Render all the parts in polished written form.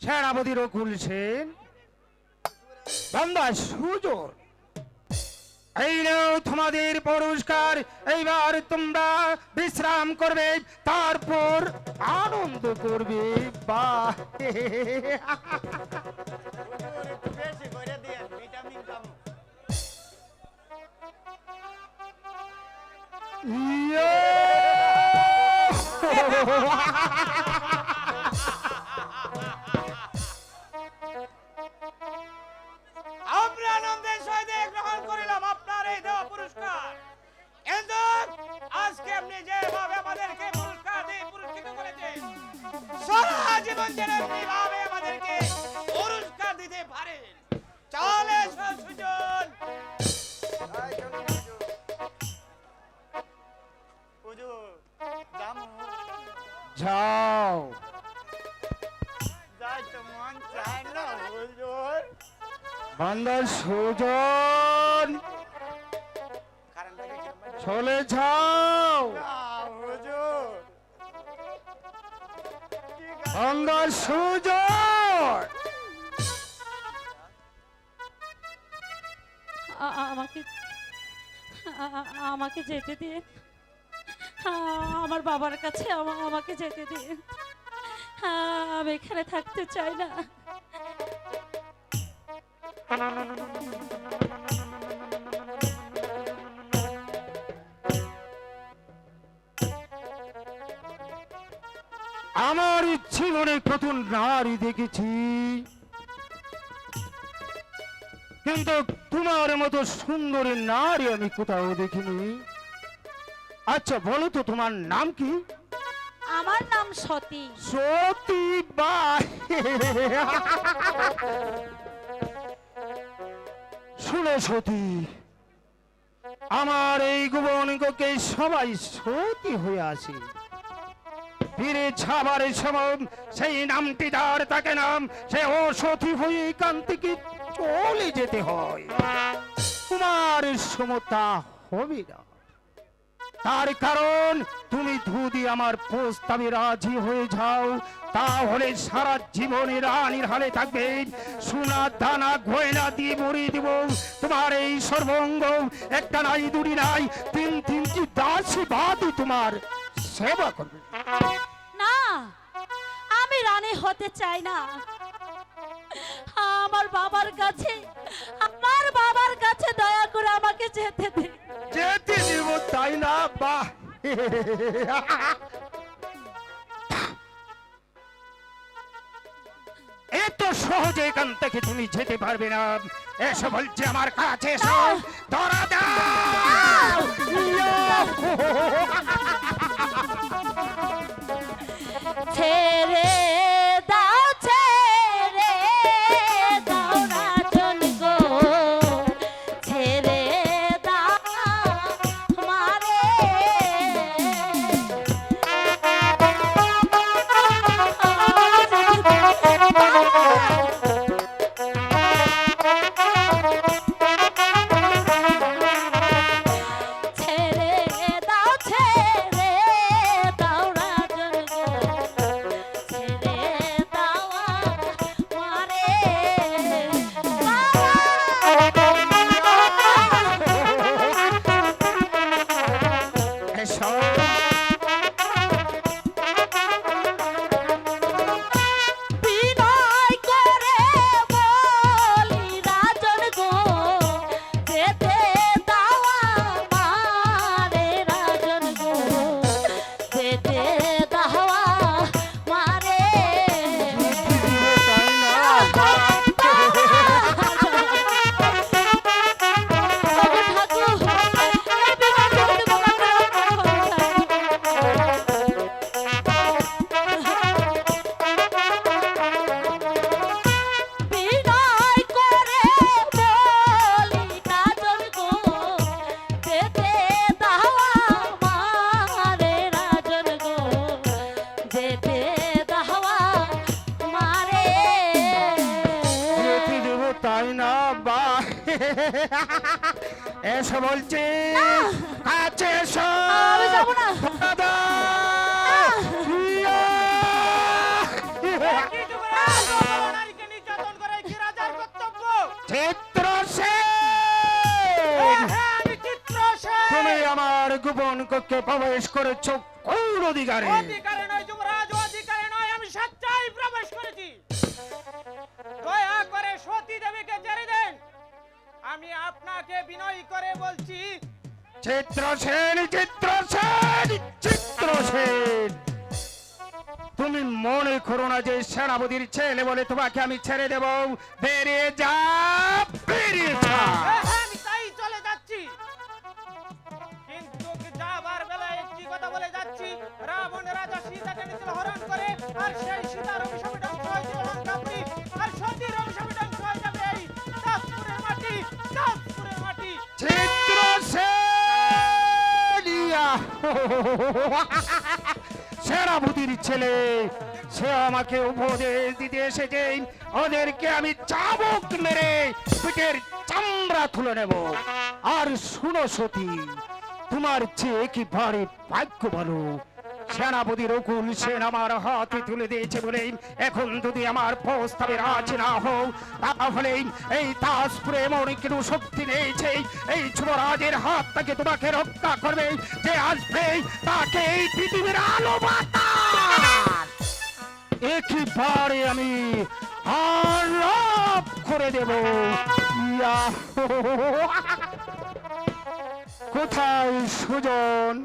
সেনাপতি রকুল সেন, বান্দা সুজন, এই নাও তোমাদের পুরস্কার। এইবার তোমরা বিশ্রাম করবে, তারপর আনন্দ করবে। বাহ! হুজুর একটু বেশি করে দিয়েন, ভিটামিন কম। ইয়ো! আমরা আনন্দের সহিত গ্রহণ করিলাম আপনার এই দেওয়া পুরস্কার। কিন্তু আজকে আপনি যেভাবে আমাদেরকে পুরস্কার দিয়ে পুরস্কৃত করেছেন, সারা জীবন যেন এইভাবে আমাদেরকে পুরস্কার দিতে পারেন। চলে সুজন। হুজুর জামু যাও, যাই তো মন চায় না হুজুর। বান্দা সুজন, কারণটাকে কিরম ভাবে- চলে যাও। না হুজুর, ঠিক আছে। বান্দা সুজন, আমাকে আমাকে যেতে দিয়ে, আমার বাবার কাছে আমাকে যেতে দিয়ে, আমি এখানে থাকতে চাই না। আমার জীবনে কত নারী দেখেছি, কিন্তু তোমার মতো সুন্দরী নারী আমি কোথাও দেখিনি। আচ্ছা বলো তো, তোমার নাম কি? আমার নাম সতী। সতী? বাহ! শুনো সতী, আমার এই ভুবনকে সবাই সতী হয়ে আসে। ফিরে যাবার সময় সেই নামটি যার তাকে নাম, সে অসতী হয়ে এখান থেকে চলে যেতে হয়। তোমার সমতা হবে না, তার কারণ তুমি যদি আমার প্রস্তাবে রাজি হয়ে যাও, তাহলে সারা জীবনে রানীর হালে থাকবে। সোনা দানা গয়না দিয়ে ভরিয়ে দিব তোমার এই সর্বঙ্গ। একটা নাই, দুটি নাই, তিনটি দাসী বাদী তোমার সেবা করবে। না, আমি রানী হতে চাই না। আমার বাবার কাছে দয়া করে আমাকে যেতে দিন। যেতে দিব তাই না? বাহ! এত সহজে এখান থেকে তুমি যেতে পারবে না। এসো বলছে আমার কাছে, এসো। ধরা দাও! ছেড়ে দাও, ছেড়ে দাও রাজন গো, ছেড়ে দাও মারে। ছেড়ে দাও, ছেড়ে দাও রাজন গো, ছেড়ে দাও মারে। এসো। বিনয় করে বলি রাজন গো, যেতে দাও আমারে রাজন গো, যেতে দাও আমারে। তাই না? বিনয় করে বলি রাজন গো, যেতে দাও আমারে রাজন গো, যেতে দাও আমারে। যেতে দেব তাই না? বাহ! এসো বলছি, কাছে এসো। আমি যাবো না। ধরা দাও! ইয়া! কি যুবরাজ, গোপন কক্ষে প্রবেশ করেছ কোন অধিকারে? অধিকারে নয় যুবরাজ, অধিকারে নয়, আমি স্বেচ্ছায় প্রবেশ করেছি। দয়া করে সতী দেবীকে ছেড়ে দেন। আমি আপনাকে বিনয় করে বলছি, চিত্রসেন, চিত্রসেন, চিত্রসেন, তুমি মনে করো না যে সেনাপতির ছেলে বলে তোমাকে আমি ছেড়ে দেব। বেরিয়ে যা, বেরিয়ে যা। হ্যাঁ, আমি তাই চলে যাচ্ছি। কিন্তু যাবার বেলায় একটি কথা বলে যাচ্ছি, রাবণ রাজা সীতাকে নিয়েছিল হরণ করে, আর সেই সীতার অভিশাপে ধ্বংস হয়েছিল লঙ্কাপুরী, আর সতীর অভিশাপে ধ্বংস হয়ে যাবে এই চাঁদপুরের মাটি, চাঁদপুরের মাটি। চিত্রসেন, ইয়া, সেনাপতির ছেলে, সে আমাকে উপদেশ দিতে এসেছে ওদেরকে আমি চাবুক মেরে পিঠের চামড়া তুলে নেব। আর শুনো সতী, তোমার চেয়ে একেবারে ভাগ্য ভালো, সেনাপতি রকুল সেন আমার হাতে তুলে দিয়েছে বলে এখন যদি আমার প্রস্তাবে রাজি না হও, তাহলে এই তাজপুরে এমন কিছু শক্তি নেইছে এই যুবরাজের হাত থেকে তোমাকে রক্ষা করবে, যে আসবে তাকে এই পৃথিবীর আলো বাতাস একেবারে আমি আলাপ করে দেব। ইয়া, কোথায় সুজন?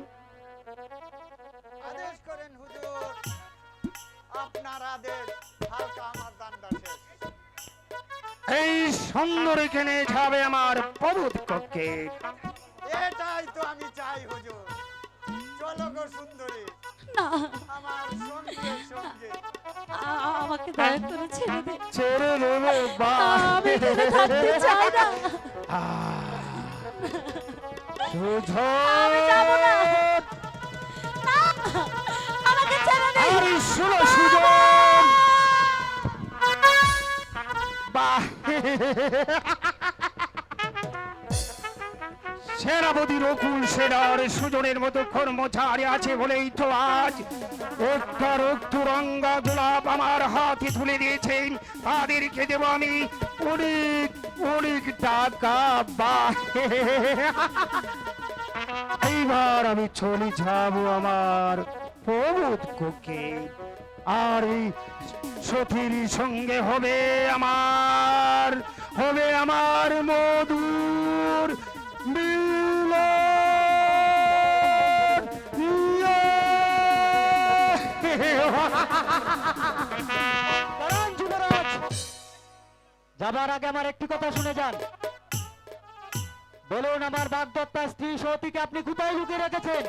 আদেশ করেন হুজুর, আপনার আদেশ, হালকা আমার দান্ডা শেষ। এই সুন্দর এখানে যাবে আমার পবত কক্ষে। এটাই তো আমি চাই হুজুর। চলো গো সুন্দরী, না, আমার সঙ্গে সঙ্গে। আমাকে দয়া করে ছেড়ে দে। ছেড়ে দেবে বা আমি এখানে থাকতে চাই না। আমি যাবো না। না, আমাকে ছেড়ে দে। আরে শুনো সুজন, বাহ, সেনাপতি রকুল সেনার সুজনের মতো কর্মচারী আছে বলেই তো আজ একটা রক্তরঙ্গা গোলাপ আমার হাতে তুলে দিয়েছেন। তাদেরকে দেব আমি অনেক অনেক টাকা। বাহ, এইবার আমি চলে যাব আমার পবত কক্ষে, আর এই সতীর সঙ্গে হবে আমার মধুর মিলন। ইয়ে! দাঁড়ান যুবরাজ, যাবার আগে আমার একটি কথা শুনে যান। বলুন, আমার বাগদত্তা স্ত্রী সতীকে আপনি কোথায় লুকিয়ে রেখেছেন?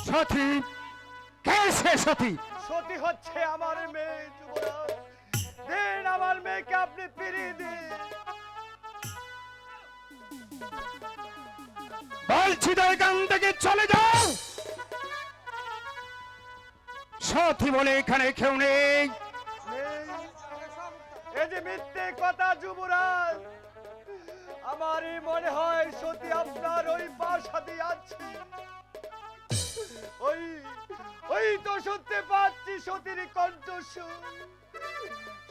সতী, কে সে সতী? সতী হচ্ছে আমার মেয়ে যুবরাজ। দেন আমার মেয়েকে আপনি ফিরিয়ে দিন। বলছি তো এখান থেকে চলে যাও। সতী বলে এখানে কেউ নেই। এই যে মিথ্যে কথা যুবরাজ, আমারই মনে হয় সতী আপনার ওই বাসাতে আছে। ওই ওই তো শুনতে পাচ্ছি সতীর কণ্ঠস্বর।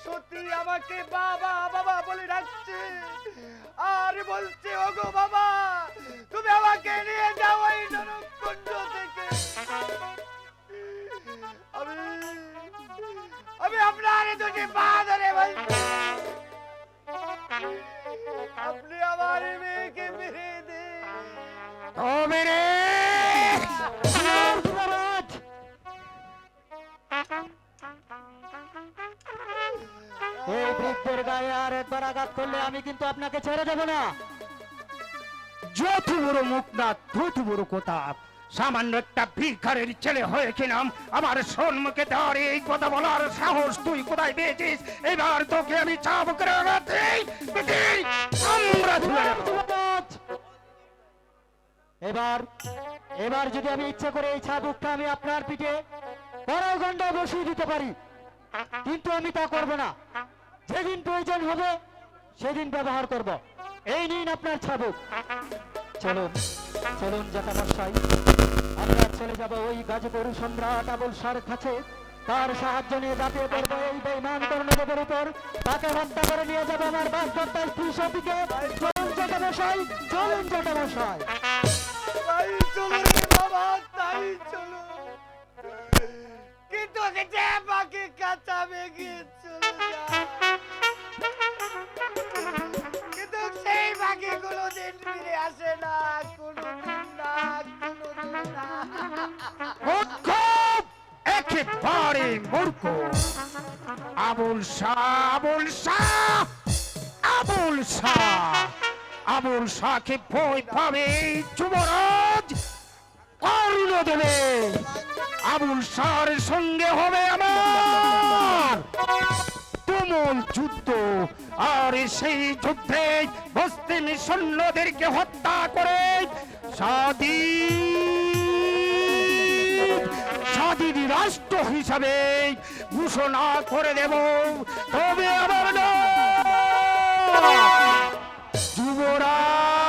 সতী আমাকে বাবা বাবা বলে ডাকছে, আর বলছে ওগো বাবা, তুমি আমাকে নিয়ে যাও এই নরককুণ্ড থেকে। আমি আপনার দুটি পা ধরে বলছি, আপনি আমার মেয়েকে ফিরিয়ে দিন। তবে রে, যুবরাজ, এই বৃদ্ধের গায়ে আর একবার আঘাত করলে আমি কিন্তু আপনাকে ছেড়ে দেব না। যত বড় মুখ না তত বড় কথা। সামান্য একটা ভিখারের ছেলে হয়ে কিনাম আমার সম্মুখে দাঁড়িয়ে এই কথা বলার সাহস তুই কোথায় পেয়েছিস? এবার তোকে আমি চাপ করে আমরা তুলে নেব। যুবরাজ, এবার যদি আমি ইচ্ছা করে এই ছাবুকটা আমি আপনার পিঠে কারাগণ্ডায় বসিয়ে দিতে পারি, কিন্তু আমি তা করব না। যেদিন প্রয়োজন হবে সেদিন ব্যবহার করব। এই নিন আপনার ছাবুক। চলুন চলুন জ্যাঠামশাই, আমরা চলে যাব ওই গাজীপুর সম্রাট আবুল শাহর কাছে। তার সাহায্য নিয়ে ঝাঁপিয়ে পড়বো এই বেঈমান কর্ণদেবের উপর। তাকে হত্যা করে নিয়ে যাবো আমার বাগদত্তার স্ত্রী সতীকে। চলুন জ্যাঠামশাই, চলুন জ্যাঠামশাই। তাই চলো রে বাবা, তাই চলো। কিন্তু যে বাকি কাঁচা ভেঙে চলে যায়, কিন্তু সেই বাকি কোনোদিন ফিরে আসে না, কোনোদিন না, কোনোদিন না। মূর্খ, একেবারে মূর্খ। আবুল শাহ, আবুল শাহ, আবুল শাহ, আবুল শাহকে ভয় পাবে এই যুবরাজ কর্ণ দেবে। আবুল শাহর সঙ্গে হবে আমার তুমুল যুদ্ধ, আর সেই যুদ্ধে মুসলিম সৈন্যদেরকে হত্যা করে স্বাধীন রাষ্ট্র হিসাবে ঘোষণা করে দেব। তবে আমার নাম যুবরাজ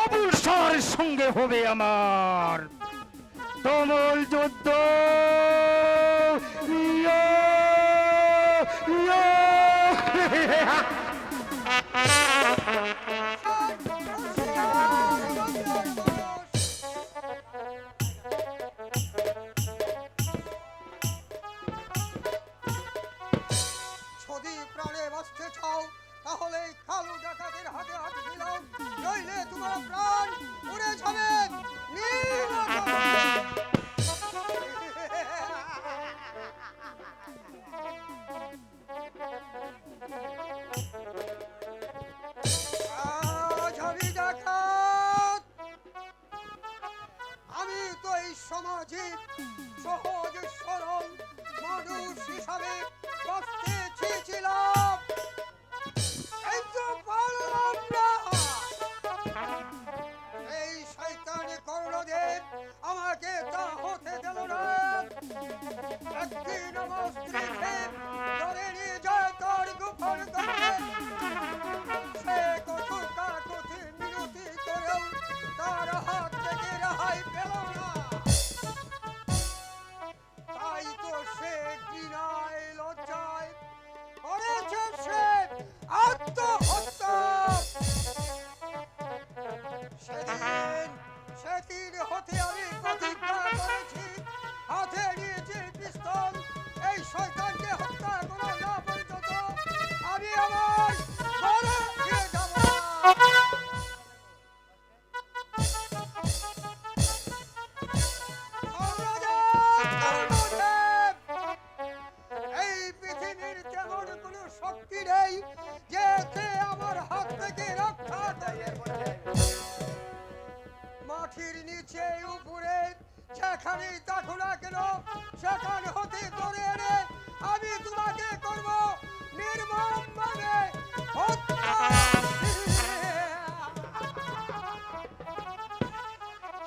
আবুল শাহর সঙ্গে হবে আমার তুমুল যুদ্ধ। ইয়ো, ইয়ো। যদি প্রাণে বাঁচতে চাও তাহলে কালু ডাকাতের হাতে হাত দিলাম, নইলে তোমার প্রাণ উড়ে যাবে নীল আকাশে। আজ আমি ডাকাত, আমি তো এই সমাজে সহজ সরল মানুষ হিসাবে বাঁচতে চেয়েছিলাম, কিন্তু পারলাম না। এই শয়তানি কর্ণদেব আমাকে তা হতে দিল না। একদিন আমার স্ত্রীকে ধরে নিয়ে যায় তার গোপন কক্ষে। সে কত কাকুতি মিনতি করেও তার হাত থেকে রেহাই পেল না। তাই তো সে ঘৃণায় লজ্জায় করেছে সে আত্মহত্যা। সেদিন হতে আমি প্রতিজ্ঞা করেছি, হাতে নিয়েছি পিস্তল, এই শয়তানকে হত্যা করা না পর্যন্ত আমি আমার ঘরে ফিরে যাব না। এই পৃথিবীর তেমন কোন শক্তি নেই যে কে আমার হাত থেকে রক্ষা করবে। মাটির নিচে উপরে যেখানেই থাকো না কেন, সেখান হতে ধরে এনে আমি তোমাকে করব নির্মম ভাবে হত্যা।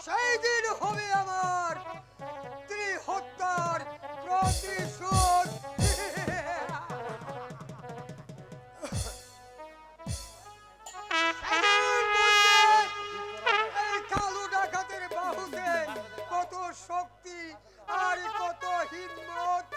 সেই দিন হবে আমার স্ত্রী হত্যার প্রতিশোধ। এই কালু ডাকাতের বাহুতে কত শক্তি আর কত হিম্মত।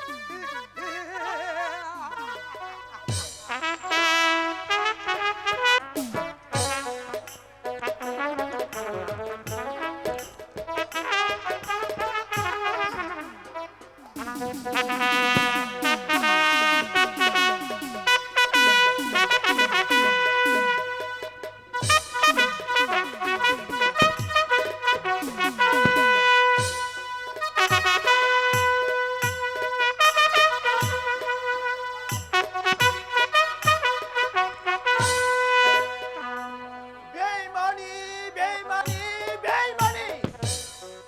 বেইমানি, বেইমানি, বেইমানি,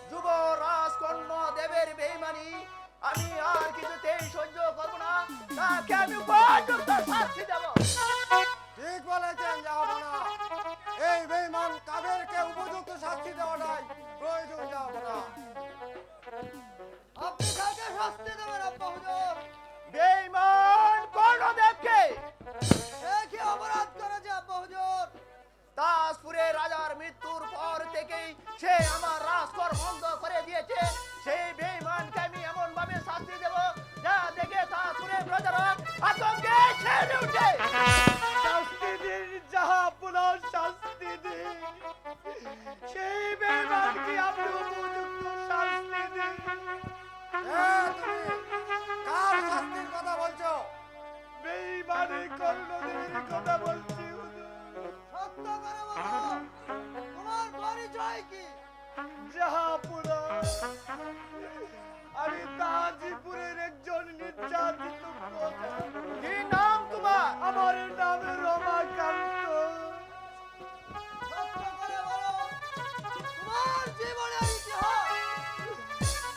যুবরাজ কর্ণদেবের বেইমানি আমি আর কিছুতেই সহ্য করব না। তাকে আমি উপযুক্ত শাস্তি দেব। ঠিক বলেছেন যাবনা, এই বেইমান কাদেরকে উপযুক্ত শাস্তি দেওয়াটাই প্রয়োজন যাবনা। আপনি কাকে শাস্তি দেবেন আব্বা হুজুর? বেইমান কর্ণদেবকে। সে কি অপরাধ করেছে আব্বা হুজুর? তাজপুরে রাজার মৃত্যুর পর দেখেই সে আমার রাজকর বন্ধ করে দিয়েছে। সেই বেঈমানকে আমি এমন ভাবে শাস্তি দেব যা দেখে তারপরে প্রজারা আতঙ্কে ছেড়ে উঠে। শাস্তি দিন জাহাপনা, শাস্তি দিন। সেই বেঈমানকে আপনি উপযুক্ত শাস্তি দিন। তুমি কার শাস্তির কথা বলছো? বেঈমানের কর্ণদেবের কথা বলছি হুজুর। সত্য করে বলো, তোমার পরিচয় কি? জাহাপনা, আমি তাজিপুরের একজন নির্যাতিত প্রজা। কি নাম তোমার? আমার নাম রমাকান্ত। সত্য করে বলো, তোমার জীবনের ইতিহাস।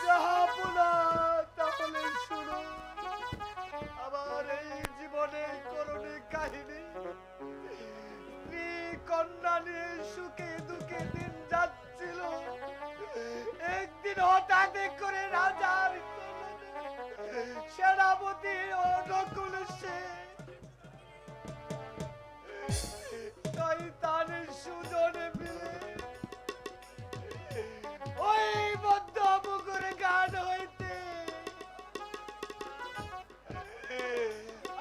জাহাপনা, তাহলে শুনো আমার এই জীবনে করুণী কাহিনী। স্ত্রী কন্যা নিয়ে সুখে দুঃখে দিন যাচ্ছিল। একদিন হঠাৎ করে রাজার সেনাপতি অনুকূল সে শয়তানের সুজনে মিলে ওই মধ্য পুকুর গান হইতে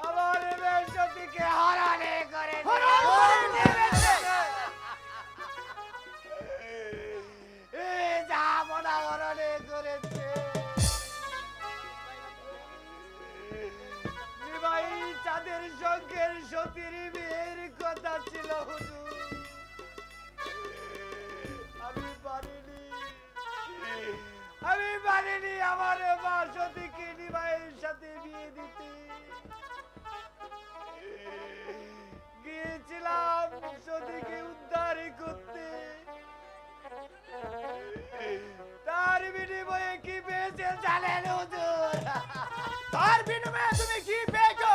আমার বেশটিকে হারানে করে জাহাপনা হরণে করেছে। নিমাই চাঁদের সঙ্গে সতীর বিয়ের কথা ছিল হুজুর, আমি পারিনি আমার মা সতীকে নিমাইয়ের সাথে বিয়ে দিতে। গিয়েছিলাম সতীকে উদ্ধার করতে, তার বিনিময়ে কি পেয়েছে জানেন হুজুর? তার বিনিময়ে তুমি কি পেয়েছো?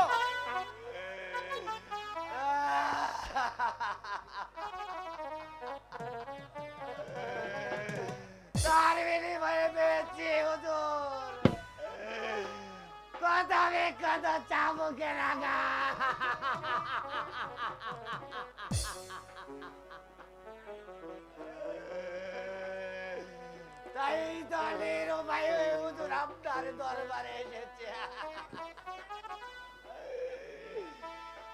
তার বিনিময়ে পেয়েছি হুজুর কত চাবুকে রাগা। তাই তো নিরুপায় হয়ে হুজুর আপনার দরবারে এসেছে।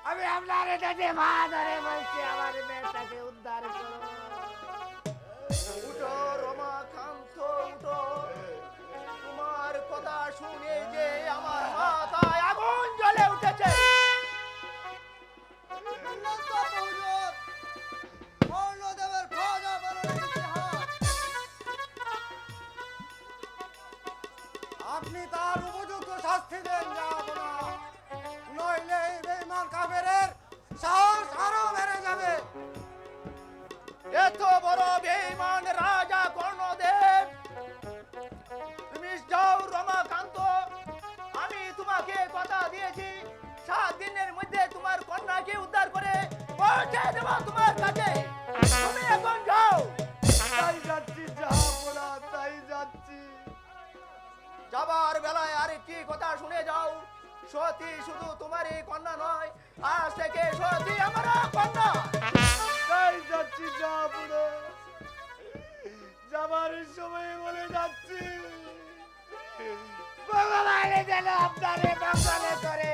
আমি আপনার কাছে মা ধরে বলছি আমার মেয়েটাকে উদ্ধার করো। উঠো রমাকান্ত, উঠো। তোমার কথা শুনে যে আমার মাথায় আগুন জ্বলে উঠেছে। উন্নত হুজুর, কর্ণদেবের প্রজা বরণের ইতিহাস। আপনি তার উপযুক্ত শাস্তি দেন জাহাপনা, নইলে এই বেঈমান কাফেরের সাহস আরো বেড়ে যাবে। এত বড় বেঈমান রাজা কর্ণদেব, তুমি যাও রমাকান্ত। আমি তোমাকে কথা দিয়েছি 7 দিনের মধ্যে তোমার কন্যাকে উদ্ধার করে পৌঁছে দেব তোমার কাছে। তুমি এখন যাও। তাই যাচ্ছি জাহাপনা, তাই যাচ্ছি। যাবার বেলায় আরেকটি কথা শুনে যাও, সতী শুধু তোমারই কন্যা নয়, আজ থেকে সতী আমার কন্যা। তাই যাচ্ছি জাহাপনা, যাবার সময় বলে যাচ্ছি ভগবান যেন আপনারে মঙ্গলে করে,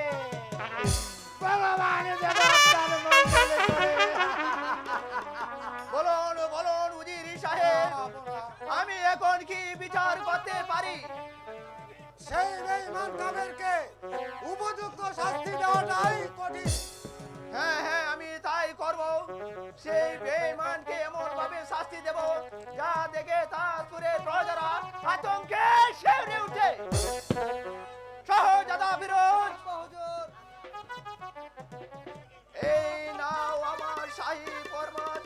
ভগবান যেন আপনার মঙ্গলে করে। বলুন বলুন উজির সাহেব, আমি এখন কি বিচার করতে পারি? সেই বেঈমান কাফেরকে উপযুক্ত শাস্তি দেওয়াটাই কঠিন। হ্যাঁ হ্যাঁ, আমি তাই করব। সেই বেঈমানকে এমন ভাবে শাস্তি দেব যা দেখে তারপরে প্রজারা আতঙ্কে শিউরে উঠে। সহজাদা ফিরোজ, হুজুর, এই নাও আমার শাহী ফরমান।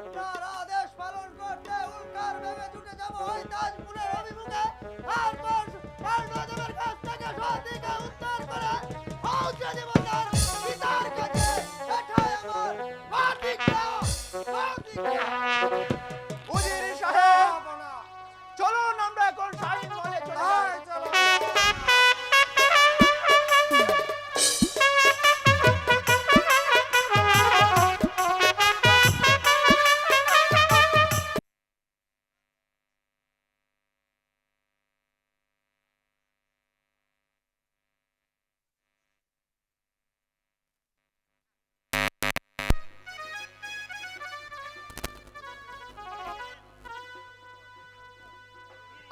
আপনার আদেশ পালন করতে উল্কার ভেবে ছুটে যাব ওই তাজপুরের অভিমুখে আর পাণ্ডবদের কাছ থেকে সতীকে উদ্ধার করে পৌঁছে দেব তার পিতার কাছে। এটাই আমার প্রতিজ্ঞা। উজির সাহেব, চলুন আমরা এখন শাহীন মহলে চলে যাই। চলো।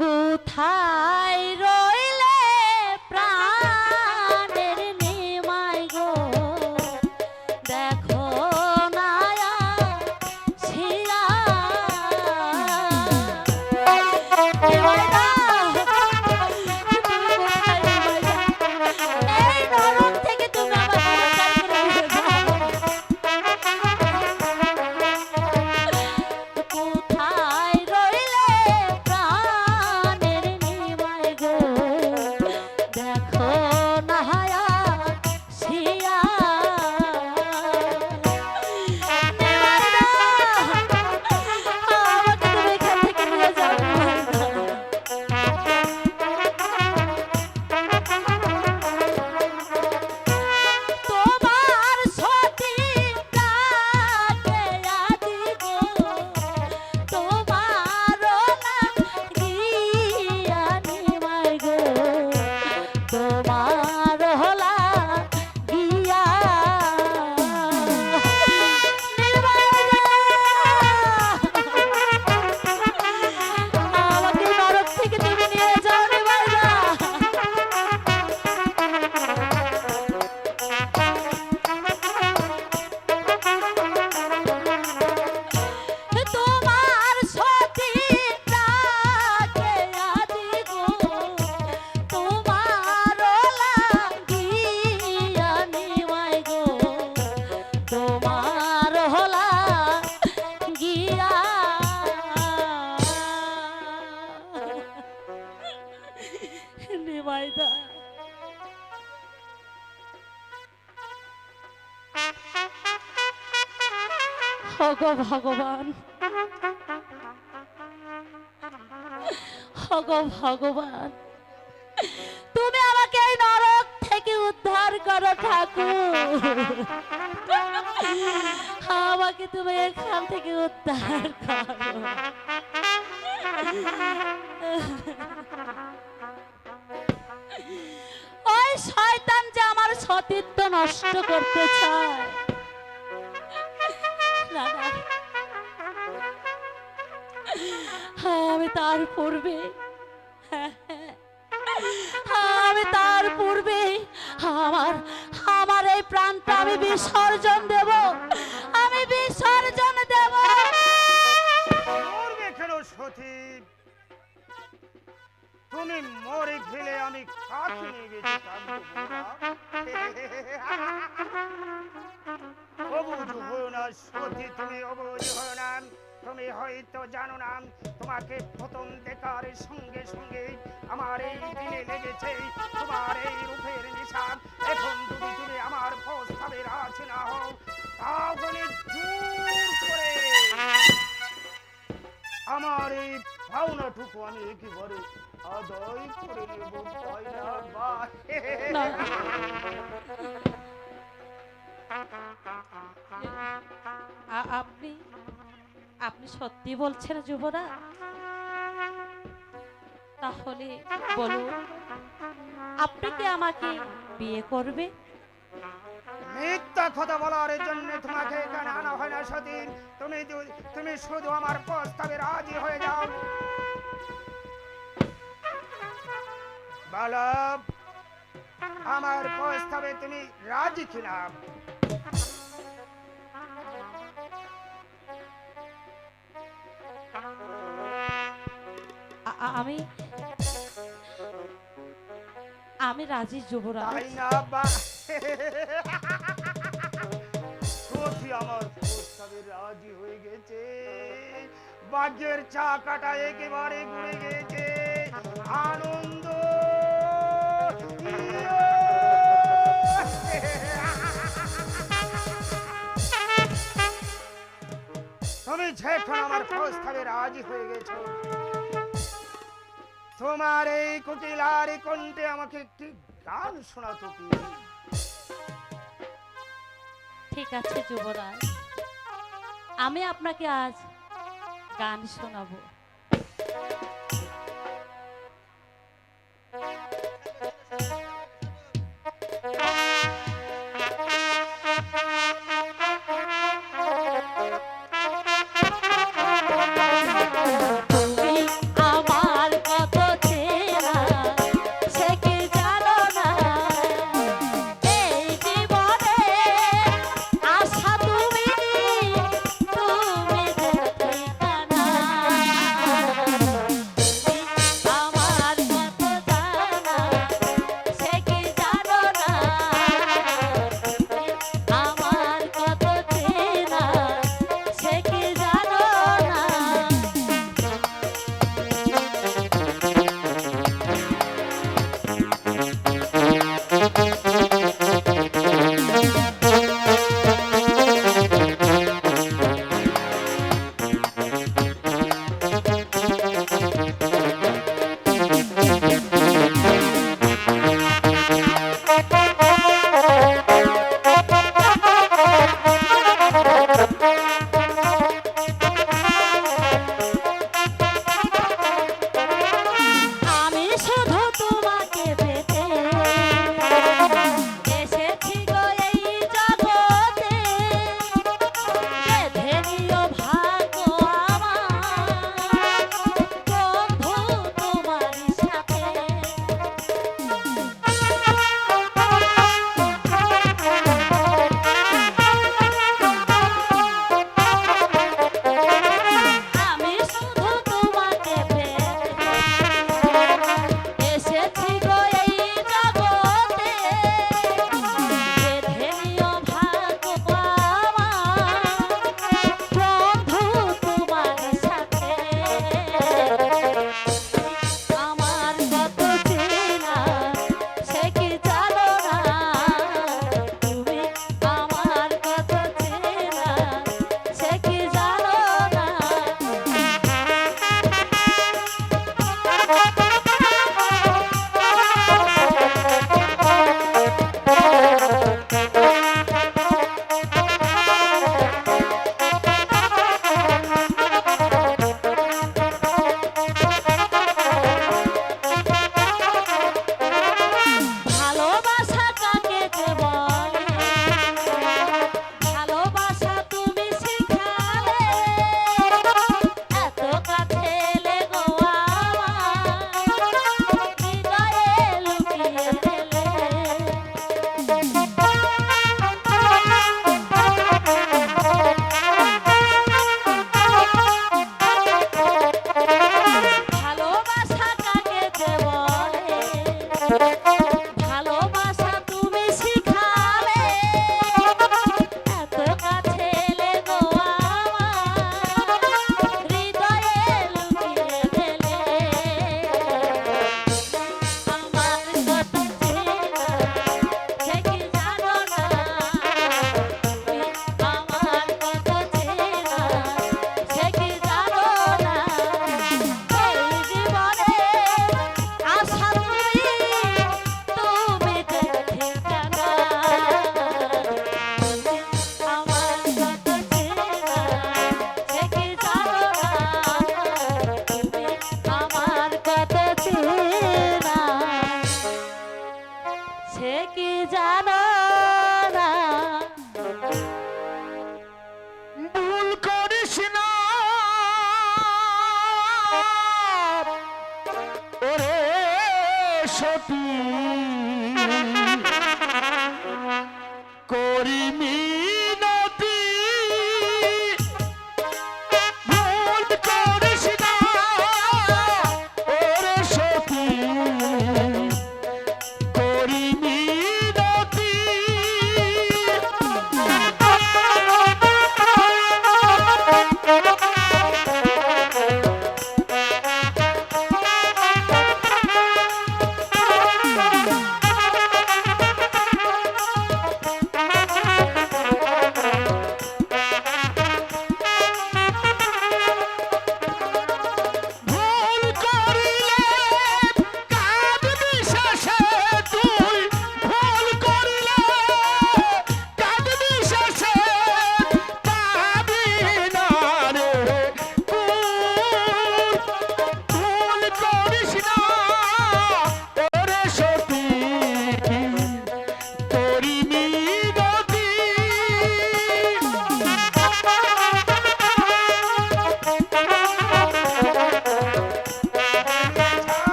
কোথায় রইলে প্রাণের নিমাই গো, দেখো না ছিয়া এই নরক থেকে তুমি আমাকে উদ্ধার করে নিয়ে যাও। কোথায় রইলে প্রাণের নিমাই গো, দেখো না শিয়া আমাকে তুমি এখান থেকে নিয়ে যাও। তোমার সতী ডাকে আজি গো, তোমার লাগিয়া নিমাই গো, তোমার হলা গিয়া আমাকে নরক থেকে তুমি নিয়ে যাও নিমাইদা। তোমার সতী ডাকে আজি গো, তোমার লাগিয়া নিমাই গো, তোমার হলা গিয়া নিমাইদা। ওগো ভগবান, ওগো ভগবান, তুমি আমাকে এই নরক থেকে উদ্ধার করো ঠাকুর। আমাকে তুমি এখান থেকে উদ্ধার করো। ওই শয়তান যে আমার সতীত্ব নষ্ট করতে চায়, না না, আমি তার পূর্বে আমি তার পূর্বে আমার আমার এই প্রাণটা আমি বিসর্জন দেব, আমি বিসর্জন দেব। মরবে কেন সতী? তুমি মরে গেলে আমি কাকে নিয়ে গেছি অবুঝ হয়েও না সতী, তুমি অবুঝ হয়েও না। তুমি হয়তো জানো না, তোমাকে প্রথম দেখার সঙ্গে সঙ্গে আমার এই দিলে লেগেছে তোমার এই রূপের নিশান। এখন যদি তুমি আমার প্রস্তাবে রাজি না হও, তাহলে জোর করে আমার এই ভাওনাটুকু আমি একেবারে আদায় করে নেব। পয়লা বা না। আপনি আপনি সত্যি বলছেন যুবরাজ? তাহলে বলুন, আপনি কি আমাকে বিয়ে করবে? মিথ্যা কথা বলার জন্য তোমাকে এখানে আনা হয় না সতী। তুমি শুধু আমার প্রস্তাবে রাজি হয়ে যাও। বলো, আমার প্রস্তাবে তুমি রাজি কিনা? আমি আমি রাজি যুবরাজ। তাই না বা সত্যি আমার প্রস্তাবে রাজি হয়ে গেছে। ভাগ্যের চাকাটা একেবারে ঘুরে গেছে। আনন্দ তুমি যেখন আমার প্রস্তাবে রাজি হয়ে গেছো, তোমার এই কোকিলার কণ্ঠে আমাকে একটি গান শোনাতো কি? ঠিক আছে যুবরাজ, আমি আপনাকে আজ গান শোনাবো।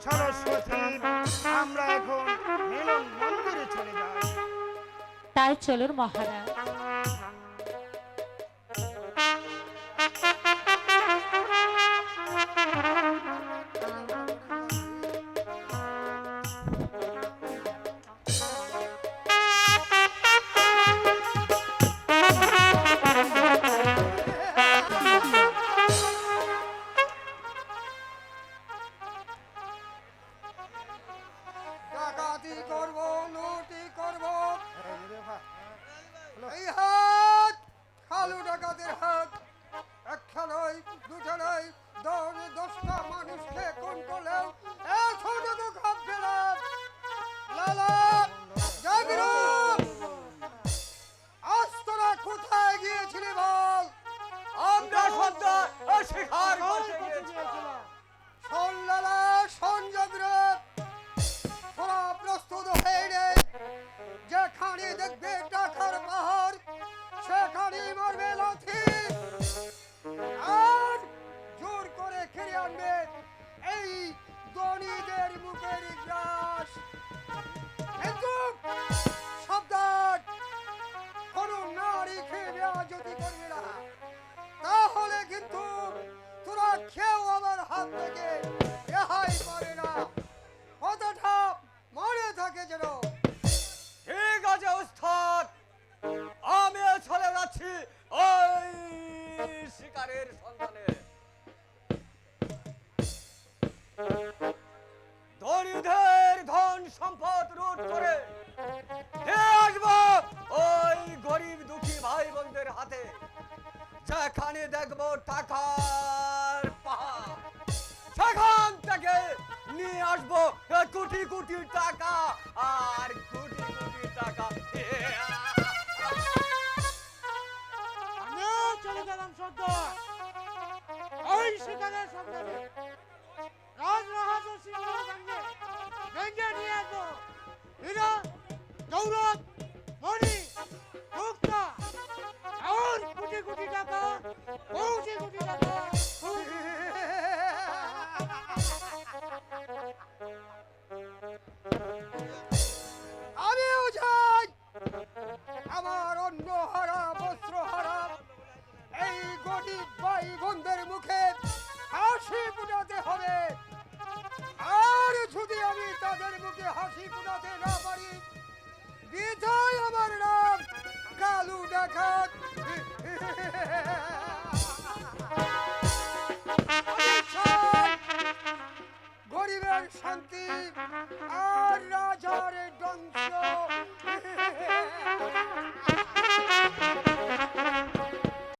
চলো সতী, আমরা এখন মিলন মন্দিরে চলে যাই। তাই চলুন মহারাজ। ডাকাতি করব, লুটি করব, এই হাত কালু ডাকাতের হাত। একটা নয়, দুটা নয়, 10টা মানুষকে খুন করলেও এতটুকু ভাববে না। লালা জাগরুক, আজ তোরা কোথায় গিয়েছিলি বল? আমরা সর্দার শিকার করতে গিয়েছিলাম। শোন লালা, শোন জাগরুক, তোরা প্রস্তুত হয়ে নে। যেখানে দেখবে টাকার পাহাড়, সেখানে মারবে লাথি, আর জোর করে ফিরে আনবে এই ধনীদের মুখের গ্রাস। কিন্তু সাবধান, কোনো নারী খেয়ে বেয়াদবি করবে না, তাহলে কিন্তু তোরা কেউ আমার হাত থেকে রেহাই পাবে না। কথাটা মনে থাকে যেন। ঠিক আছে ওস্তাদ, আমি চলে যাচ্ছি ওই শিকারের সন্ধানে। ধনীদের ধন সম্পদ লুট করে দিয়ে আসবো ওই গরিব দুঃখী ভাই বোনদের হাতে। যেখানে দেখবো টাকার পাহাড়, সেখান থেকে নিয়ে আসবো কোটি কোটি টাকা আর কোটি কোটি টাকা। আমিও চলে গেলাম সর্দার ওই শিকারের সন্ধানে। রাজবাহাদুর সিংহ ভেঙে নিয়ে আসবো হীরা, দৌলত, মণি, মুক্তা আর কোটি কোটি টাকা, কোটি কোটি টাকা। আমিও যাই। আমার অন্ন হারা, বস্ত্র হারা এই গরিব ভাই বোনদের মুখে হাসি ফুটাতে হবে। আর যদি আমি তাদের মুখে হাসি ফুটাতে না পারি, বিজয় আমার নাম কালু ডাকাত। আমি চাই গরিবের শান্তি আর রাজ